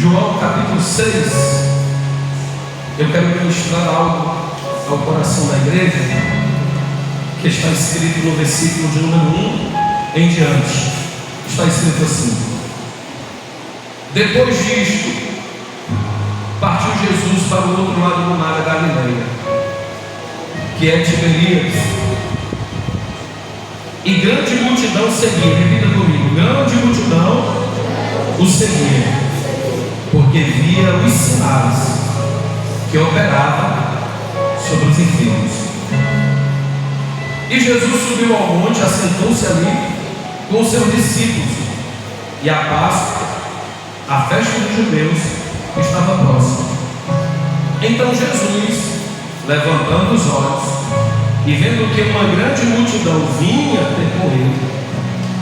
João capítulo 6, eu quero ministrar algo ao coração da igreja, que está escrito no versículo de número 1 em diante. Está escrito assim: depois disto, partiu Jesus para o outro lado do mar da Galileia, que é Tiberíades, e grande multidão seguia. Repita comigo: grande multidão o seguia, porque via os sinais que operava sobre os enfermos. E Jesus subiu ao monte, assentou-se ali com os seus discípulos, e a Páscoa, a festa dos judeus, estava próxima. Então Jesus, levantando os olhos e vendo que uma grande multidão vinha ter com ele,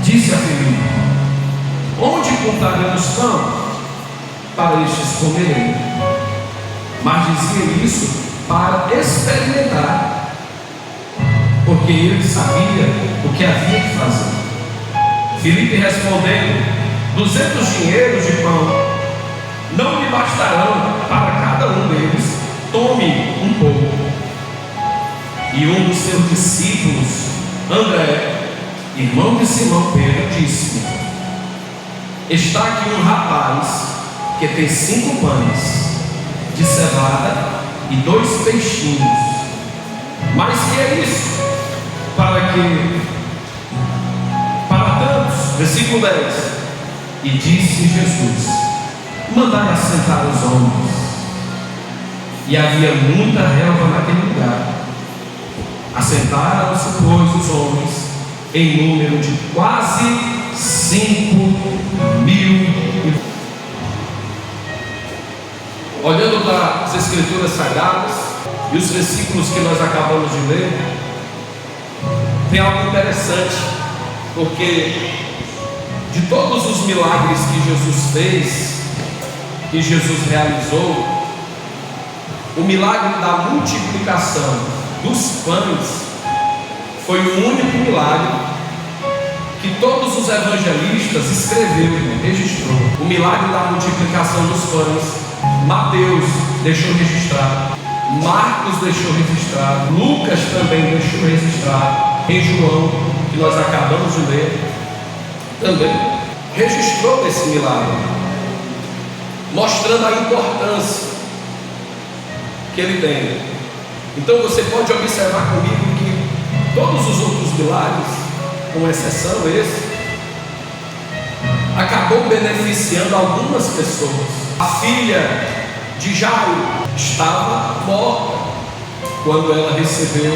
disse a Filipe: onde encontraremos pão para estes comerem? Mas dizia isso para experimentar, porque ele sabia o que havia que fazer. Filipe respondendo: 200 dinheiros de pão não lhe bastarão para cada um deles, tome um pouco. E um dos seus discípulos, André, irmão de Simão Pedro, disse: está aqui um rapaz que tem 5 pães de cevada e 2 peixinhos. Mas que é isso? Para tantos. Versículo 10. E disse Jesus: mandai assentar os homens. E havia muita relva naquele lugar. Assentaram-se, pois, os homens em número de quase 5.000. Olhando para as Escrituras Sagradas e os versículos que nós acabamos de ler, tem algo interessante, porque de todos os milagres que Jesus fez, que Jesus realizou, o milagre da multiplicação dos pães foi o único milagre que todos os evangelistas escreveu, registrou. O milagre da multiplicação dos pães, Mateus deixou registrado, Marcos deixou registrado, Lucas também deixou registrado, em João, que nós acabamos de ler, também registrou esse milagre, mostrando a importância que ele tem. Então você pode observar comigo que todos os outros milagres, com exceção esse, acabou beneficiando algumas pessoas. A filha de Jairo estava morta quando ela recebeu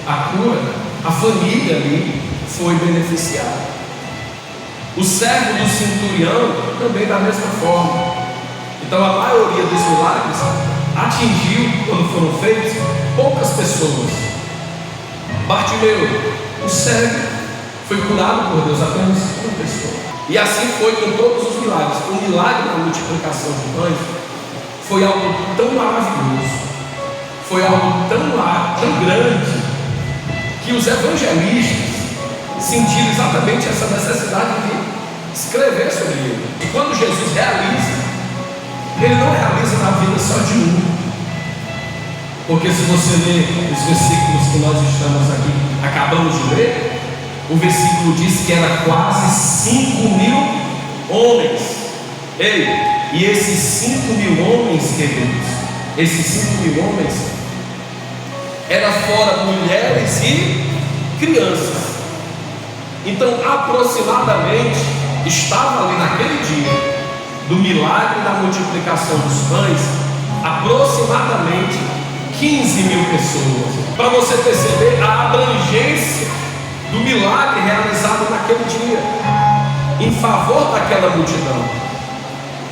a cura. A família ali foi beneficiada. O servo do centurião também da mesma forma. Então a maioria dos milagres atingiu, quando foram feitos, poucas pessoas. Bartimeu, o cego, foi curado por Deus, apenas uma pessoa. E assim foi com todos os milagres. O milagre da multiplicação de pães foi algo tão maravilhoso, foi algo tão grande, que os evangelistas sentiram exatamente essa necessidade de escrever sobre ele. E quando Jesus realiza, ele não realiza na vida só de um. Porque se você ler os versículos que nós estamos aqui, acabamos de ler, o versículo diz que era quase 5.000 homens. Ei, e esses 5.000 homens, queridos, esses 5.000 homens, era fora mulheres e crianças. Então aproximadamente estava ali naquele dia do milagre da multiplicação dos pães, aproximadamente 15.000 pessoas. Para você perceber a abrangência do milagre realizado naquele dia, em favor daquela multidão.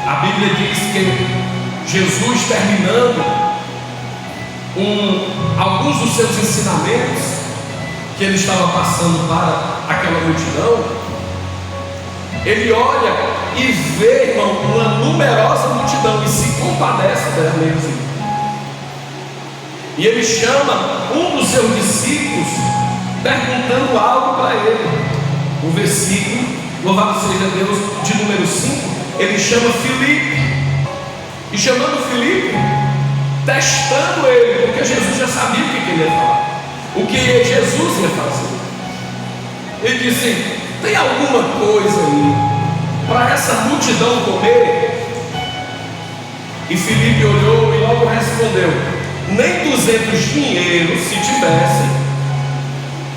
A Bíblia diz que Jesus, terminando alguns dos seus ensinamentos que ele estava passando para aquela multidão, ele olha e vê, irmão, uma numerosa multidão e se compadece dela mesmo. E ele chama um dos seus discípulos, perguntando algo para ele. O versículo, louvado seja Deus, de número 5, ele chama Filipe. e chamando Filipe, testando ele, porque Jesus já sabia o que ele ia falar, o que Jesus ia fazer. Ele disse: tem alguma coisa aí para essa multidão comer? E Filipe olhou e logo respondeu: nem 200 dinheiros, se tivesse,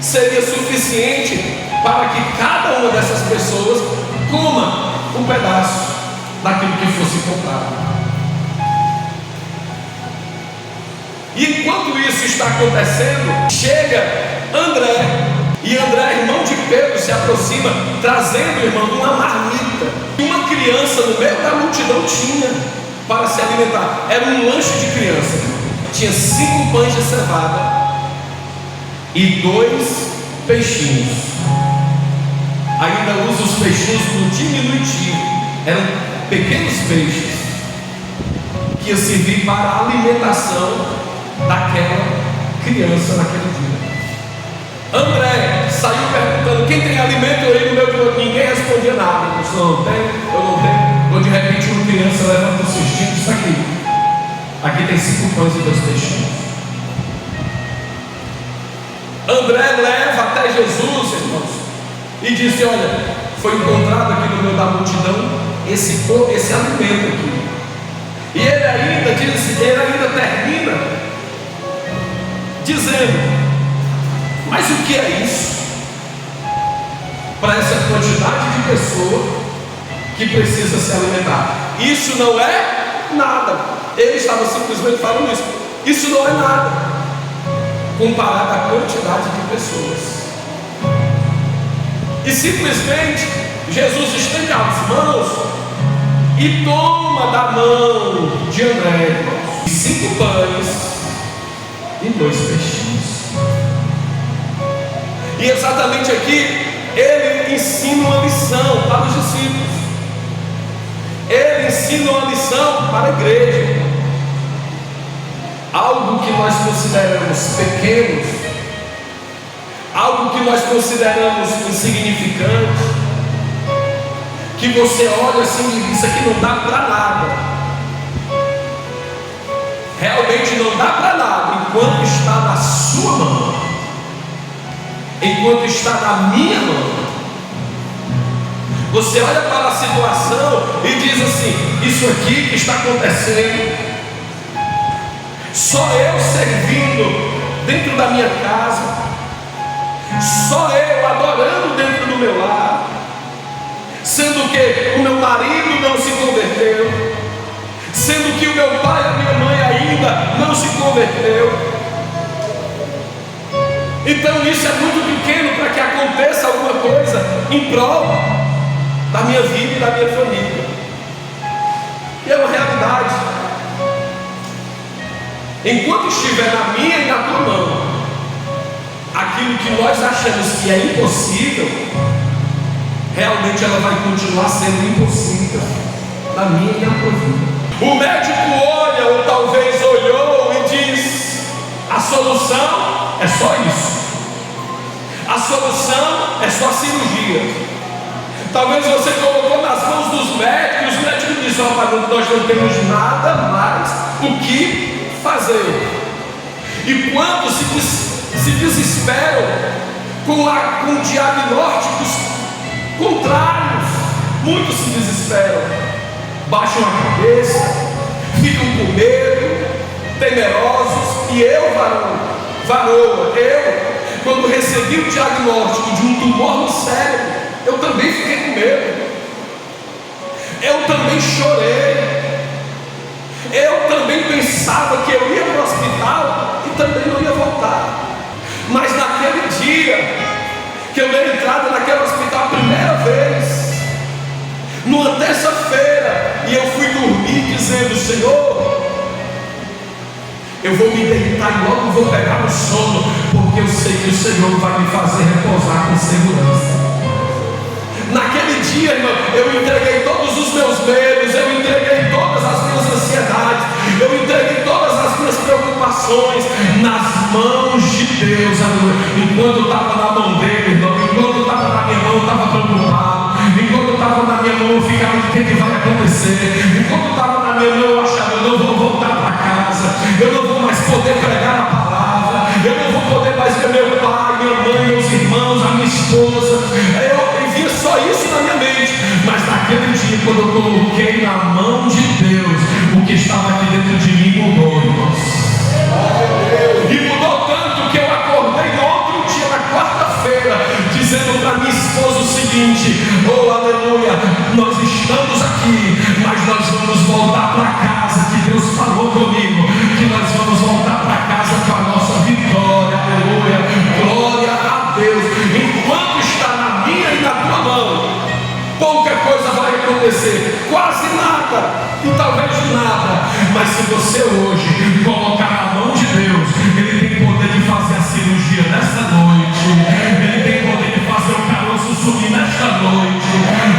seria suficiente para que cada uma dessas pessoas coma um pedaço daquilo que fosse comprado. E enquanto isso está acontecendo, chega André, e André, irmão de Pedro, se aproxima, trazendo, irmão, uma marmita que uma criança no meio da multidão tinha para se alimentar. Era um lanche de criança. Tinha 5 pães de cevada e 2 peixinhos. Ainda usa os peixinhos no diminutivo. Eram pequenos peixes que iam servir para a alimentação daquela criança naquele dia. André saiu perguntando: quem tem alimento aí no meu grupo? Ninguém respondia nada. Eu disse: não tem, eu não tenho. Quando de repente uma criança levanta o cestinho e diz: aqui tem 5 pães e 2 peixinhos. André leva até Jesus, irmãos, e disse: olha, foi encontrado aqui no meio da multidão esse alimento aqui. E ele ainda termina dizendo: mas o que é isso para essa quantidade de pessoas que precisa se alimentar? Isso não é nada. Ele estava simplesmente falando isso. Isso não é nada comparado à quantidade de pessoas. E simplesmente Jesus estende as mãos e toma da mão de André 5 pães e 2 peixinhos. E exatamente aqui ele ensina uma lição para os discípulos. Ele ensina uma lição para a igreja. Algo que nós consideramos pequeno, algo que nós consideramos insignificante, que você olha assim e diz: isso aqui não dá para nada. Realmente não dá para nada enquanto está na sua mão, enquanto está na minha mão. Você olha para a situação e diz assim: isso aqui que está acontecendo, só eu servindo dentro da minha casa, só eu adorando dentro do meu lar, sendo que o meu marido não se converteu, sendo que o meu pai e a minha mãe ainda não se converteu. Então isso é muito pequeno para que aconteça alguma coisa em prol da minha vida e da minha família. E é uma realidade. Enquanto estiver na minha e na tua mão, aquilo que nós achamos que é impossível, realmente ela vai continuar sendo impossível na minha e na tua vida. O médico olha, ou talvez olhou, e diz: a solução é só isso. A solução é só cirurgia. Talvez você colocou nas mãos dos médicos, os médicos dizem: nós não temos nada mais o que fazer. E quantos se desesperam com diagnósticos contrários? Muitos se desesperam, baixam a cabeça, ficam com medo, temerosos. E eu, varoa, quando recebi o diagnóstico de um tumor no cérebro, eu também fiquei com medo, eu também chorei, eu também pensava que eu ia para o hospital e também não ia voltar. Mas naquele dia que eu dei entrada naquele hospital a primeira vez, numa terça-feira, e eu fui dormir dizendo: Senhor, eu vou me deitar e logo vou pegar no sono, porque eu sei que o Senhor vai me fazer repousar com segurança. Naquele dia, irmão, eu entreguei todos os meus medos, eu entreguei todas as minhas ansiedades, eu entreguei todas as minhas preocupações nas mãos de Deus. Enquanto eu estava na mão dele, irmão, enquanto eu estava na minha mão, eu estava preocupado. Enquanto eu estava na minha mão, eu ficava: o que vai acontecer? Enquanto eu estava na minha mão, eu achava: de nada. Mas se você hoje colocar na mão de Deus, Ele tem poder de fazer a cirurgia nesta noite. Ele tem poder de fazer o caroço subir nesta noite.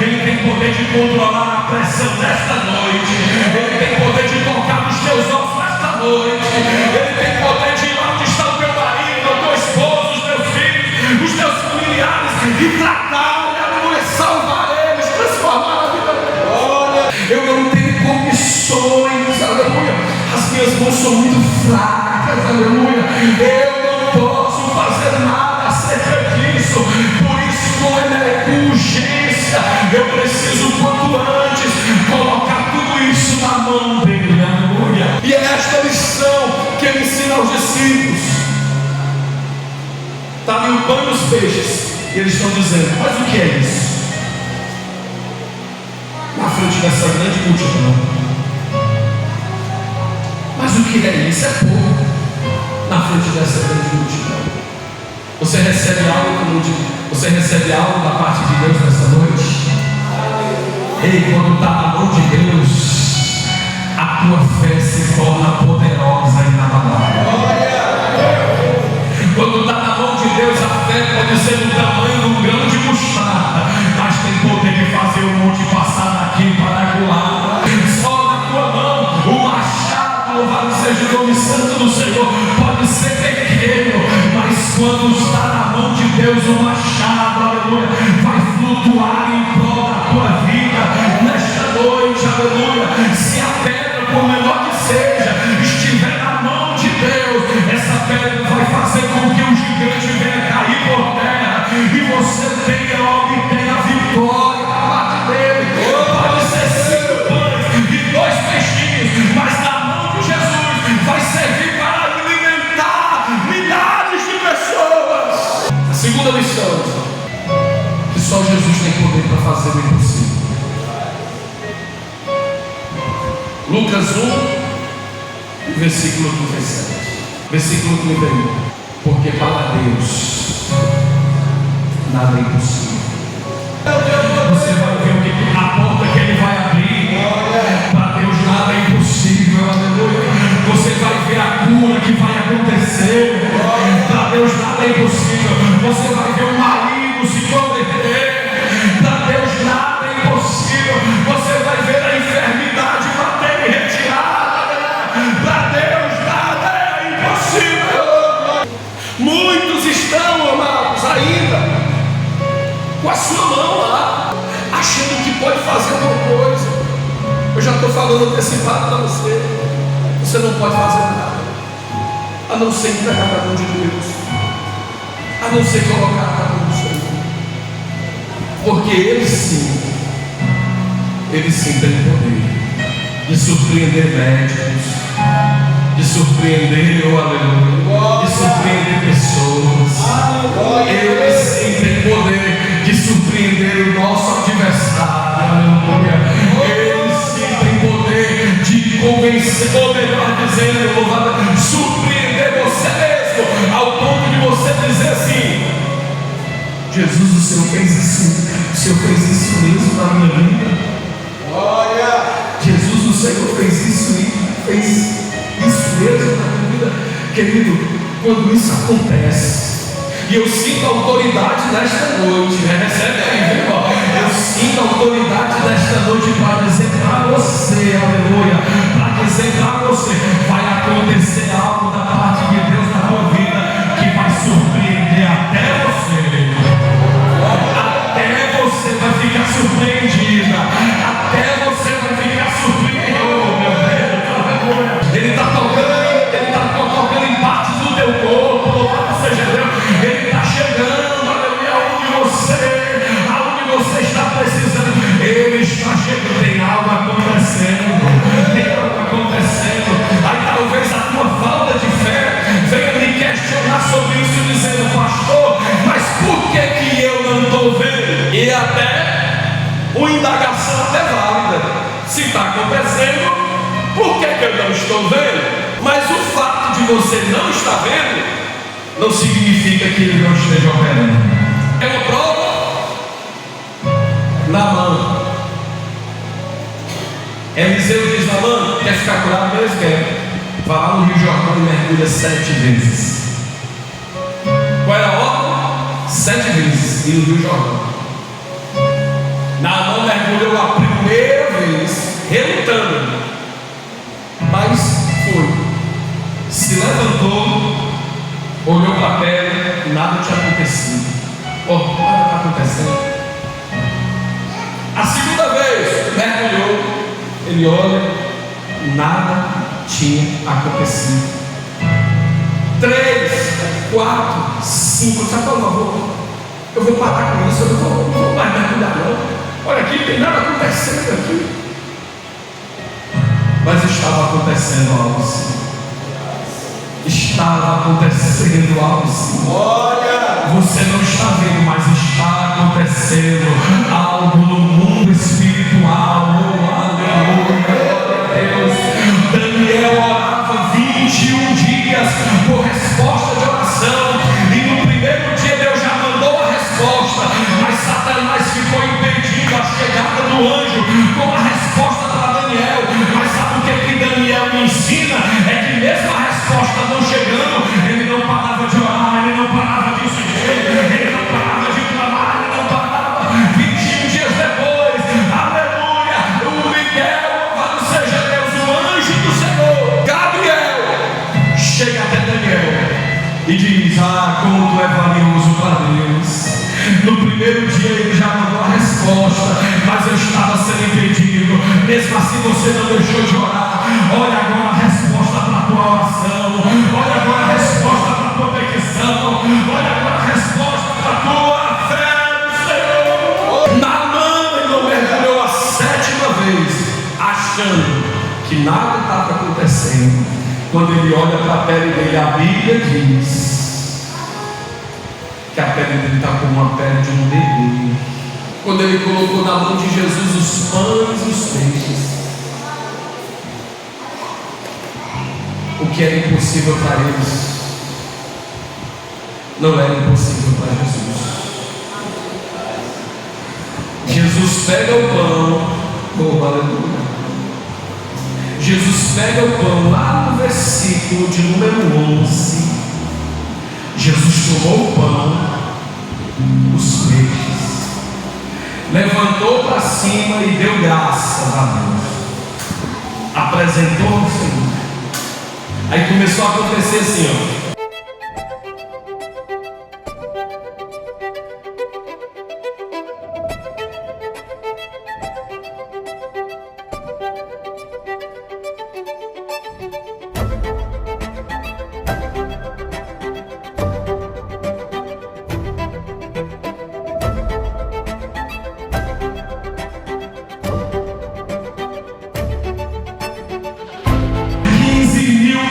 Ele tem poder de controlar a pressão nesta noite. Ele tem poder de tocar nos teus ossos nesta noite. Ele tem poder de ir lá onde está o teu marido, o teu esposo, os teus filhos, os teus familiares e tratar, aleluia, salvar eles, transformar a vida deles. Olha, eu não tenho condições, aleluia. As minhas mãos são muito fracas, aleluia. Eu não posso fazer nada acerca disso. Por isso, com urgência, eu preciso quanto antes colocar tudo isso na mão dele, aleluia. E é esta lição que ele ensina aos discípulos. Está ali o pão e os peixes. E eles estão dizendo: mas o que é isso? Na frente dessa grande multidão. Mas o que é isso? É pouco. Na frente dessa grande multidão. Você recebe algo, você recebe algo da parte de Deus nessa noite? Ei, quando está na mão de Deus, a tua fé se torna poderosa e inabalável. Quando está na mão de Deus, a fé pode ser do tamanho de um grão de mostarda, mas tem poder de fazer o monte passar daqui para lá. Só na tua mão, o machado, louvado seja o nome santo do Senhor, pode ser pequeno, mas quando está na mão de Deus, o machado, aleluia, vai flutuar em prol da tua vida nesta noite, aleluia. Se a pedra, por menor que seja, estiver na mão de Deus, essa pedra vai fazer com que o gigante venha cair por terra e você obtenha a vitória da parte dele. Pode ser 5 pães e 2 peixinhos, mas na mão de Jesus vai servir para alimentar milhares de pessoas. A segunda lição: que só Jesus tem poder para fazer o impossível. Lucas 1, versículo 37. Versículo 31. Porque para Deus nada é impossível. Você vai ver o que a porta que Ele vai abrir. Para Deus nada é impossível, aleluia. Você vai ver a cura que vai acontecer. Para Deus nada é impossível. Você vai ver o marido se converter. Para Deus nada é impossível. Você vai ver a enfermidade bater e retirada. Para Deus nada é impossível. Muitos estão, amados, ainda com a sua mão lá, achando que pode fazer alguma coisa. Eu já estou falando antecipado para você. Você não pode fazer nada, a não ser entregar na mão de Deus, a não ser colocar na mão do Senhor. Porque Ele sim tem poder de surpreender médicos, de surpreender, aleluia, de surpreender pessoas. Ele sim tem poder de surpreender o nosso adversário, aleluia. Ele sim tem poder de convencer, ou melhor dizendo, louvado, surpreender você mesmo, ao ponto de você dizer assim: Jesus, o Senhor fez isso, o Senhor fez isso mesmo na minha vida. Glória! Jesus, o Senhor fez isso e fez isso mesmo na minha vida. Querido, quando isso acontece, e eu sinto autoridade nesta noite, recebe aí, viu? Eu sinto autoridade nesta noite para dizer para você, aleluia, para dizer para você, vai acontecer algo da parte de Deus na tua vida que vai surpreender até você. Até você vai ficar surpreendida, até você vai ficar surpreendido, meu Deus. Ele está tocando em partes do teu corpo, louvado seja Deus. Ele está chegando, aleluia, aonde você está precisando. Ele está chegando, tem algo acontecendo, Aí talvez a tua falta de fé venha me questionar sobre isso, dizendo: pastor, mas por que eu não estou vendo? E até uma indagação até válida. Se está acontecendo, por que eu não estou vendo? Mas o fato de você não estar vendo não significa que Ele não esteja operando. É uma prova na mão. Eliseu diz: Naamã, quer ficar curado? Deus quer. Vai lá no Rio Jordão e mergulha 7 vezes. Qual era a ordem? 7 vezes. E no Rio Jordão. Naamã mergulhou a primeira vez, relutando, mas foi. Se levantou, olhou para a pedra, nada tinha acontecido. Nada está acontecendo. A segunda vez, mergulhou, ele olha, nada tinha acontecido. 3, 4, 5, sabe qual eu vou parar com isso, eu não vou mais mergulhar não. Olha aqui, não tem nada acontecendo aqui. Mas estava acontecendo algo assim. Estava acontecendo algo assim. Olha, você não está vendo, mas está acontecendo algo no mundo espiritual. Aleluia, Deus. Daniel orava 21 dias por resposta de oração, e no primeiro dia Deus já mandou a resposta, mas Satanás ficou impedindo a chegada do anjo com a resposta para Daniel. Mas sabe o que Daniel me ensina? É que mesmo a resposta não chegando, ele não parava de orar, ele não parava de exigir, ele não parava de clamar, ele não parava. 21 dias depois, aleluia, o Miguel, louvado seja Deus, o anjo do Senhor, Gabriel, chega até Daniel e diz: como tu é valioso para Deus. No primeiro dia ele já mandou a resposta, mas eu estava sendo impedido. Mesmo assim você não deixou de orar. Olha agora a resposta para a tua oração. Olha agora a resposta para a tua petição. Olha agora a resposta para a tua fé no Senhor. Naamã ele mergulhou a 7ª vez, achando que nada estava acontecendo. Quando ele olha para a pele dele, a Bíblia diz que a pele dele está como uma pele de um bebê. Quando ele colocou na mão de Jesus os pães e os peixes, o que era impossível para eles não era impossível para Jesus. Jesus pega o pão, aleluia. Jesus pega o pão lá no versículo de número 11. Jesus tomou o pão, os peixes, levantou para cima e deu graças a Deus, apresentou ao Senhor. Aí começou a acontecer assim, ó.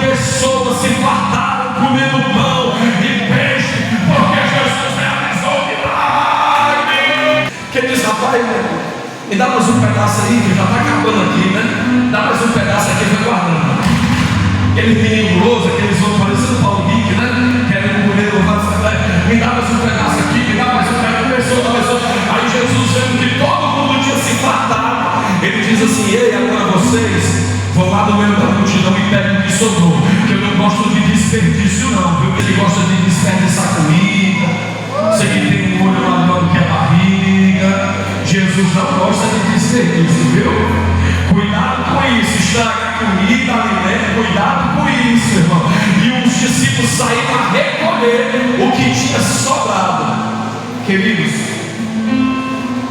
Pessoas se fartaram comendo pão e peixe, porque Jesus realizou o milagre. Quem diz: rapaz, me dá mais um pedaço aí, que já está acabando aqui, né? Dá mais um pedaço aqui, vai guardando. Aquele menino guloso, aqueles outros parecendo Paulo Henrique, né? Querendo comer louvado, me dá mais um pedaço aqui, me dá mais um pedaço. Começou. Aí Jesus, vendo que todo mundo tinha se fartado, ele diz assim: ei, agora vocês vão lá no meio da multidão e pegam o que sobrou, que eu não gosto de desperdício não, viu? Ele gosta de desperdiçar comida. Você que tem um olho maior do que a barriga. Jesus não gosta de desperdício, viu? Cuidado com isso, estragar comida, alimento, cuidado com isso, irmão. E os discípulos saíram a recolher o que tinha sobrado. Queridos,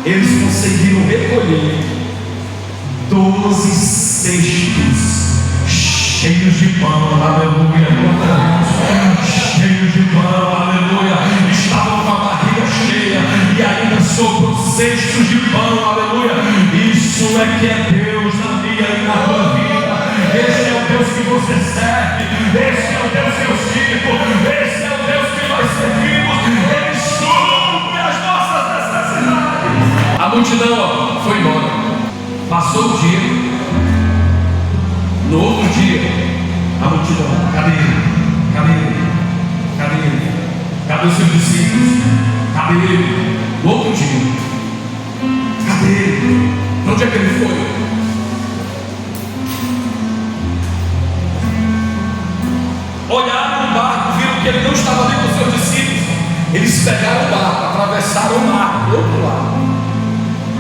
eles conseguiram recolher 12 cestos cheios de pão, aleluia, cheios de pão, aleluia. Estavam com a barriga cheia e ainda sobrou cestos de pão, aleluia. Isso é que é Deus na minha e na tua vida. Esse é o Deus que você serve, esse é o Deus que eu sirvo, esse é o Deus que nós servimos. Ele supre as nossas necessidades. A multidão foi embora. Passou o dia. No outro dia, a multidão: cadê ele? Cadê ele? Cadê ele? Cadê os seus discípulos? Cadê ele? No outro dia: cadê ele? Para onde é que ele foi? olharam no barco, viram que ele não estava ali com os seus discípulos. Eles pegaram o barco, atravessaram o mar do outro lado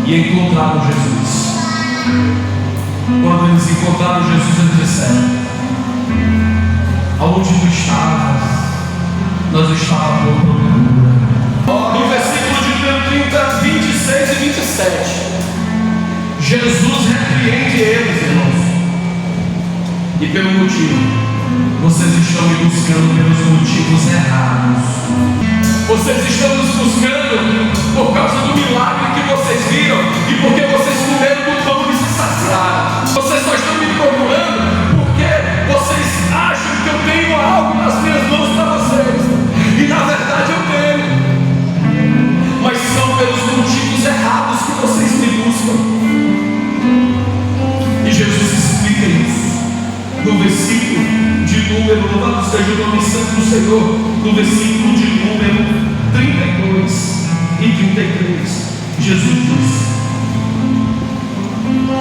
e encontraram Jesus. Quando eles encontraram Jesus, eles disseram: aonde tu estavas, nós estávamos procurando. No versículo de 30, 26 e 27, Jesus repreende eles, irmãos. E pelo motivo, vocês estão me buscando pelos motivos errados. Vocês estão nos buscando por causa do milagre que vocês viram e porque vocês comeram do pão e se saciaram. Vocês só estão me procurando porque vocês acham que eu tenho algo nas minhas mãos para vocês. E na verdade eu tenho. Mas são pelos motivos errados que vocês me buscam. E Jesus explica isso no versículo de número, louvado seja o nome santo do Senhor, no versículo de número 32 e 33. Jesus diz: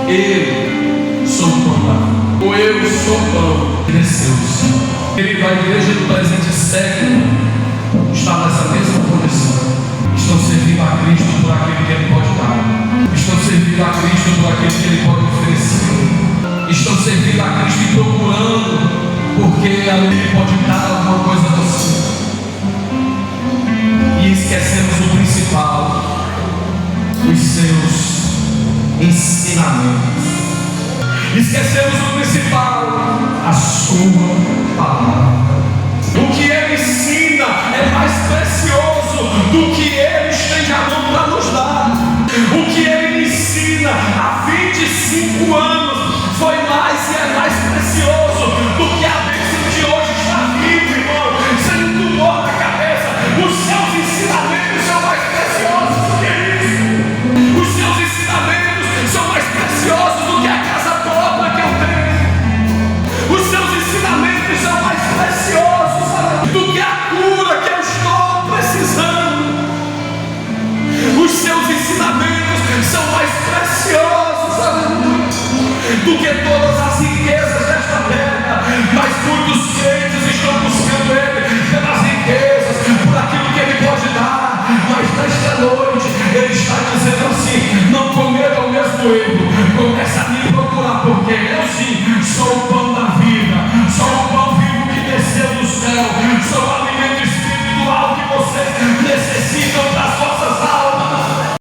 eu sou o pão da vida, ou eu sou o pão que desceu do céu. Querido, a igreja do presente século está nessa mesma condição. Estão servindo a Cristo por aquilo que Ele pode dar. Estão servindo a Cristo por aquilo que Ele pode oferecer. Estão servindo a Cristo e procurando porque Ele pode dar alguma coisa a você. E esquecemos o principal, os seus ensinamentos. Esquecemos o principal, a sua palavra. O que Ele ensina é mais precioso do que Ele estende a mão para nos dar. O que Ele ensina há 25 anos foi mais e é mais precioso do que a bênção de hoje está viva, irmão, sem um tumor na cabeça. Os seus ensinamentos são mais preciosos do que isso. Os seus ensinamentos são mais preciosos do que a casa própria que eu tenho. Os seus ensinamentos são mais preciosos do que a cura que eu estou precisando. Os seus ensinamentos são mais preciosos, aleluia, do que todas as riquezas desta terra. Mas muitos crentes estão buscando Ele pelas riquezas, por aquilo que Ele pode dar. Mas nesta noite Ele está dizendo assim: não cometa o mesmo erro. Começa a me procurar, porque eu sim sou o pão da vida, sou o pão vivo que desceu do céu, sou a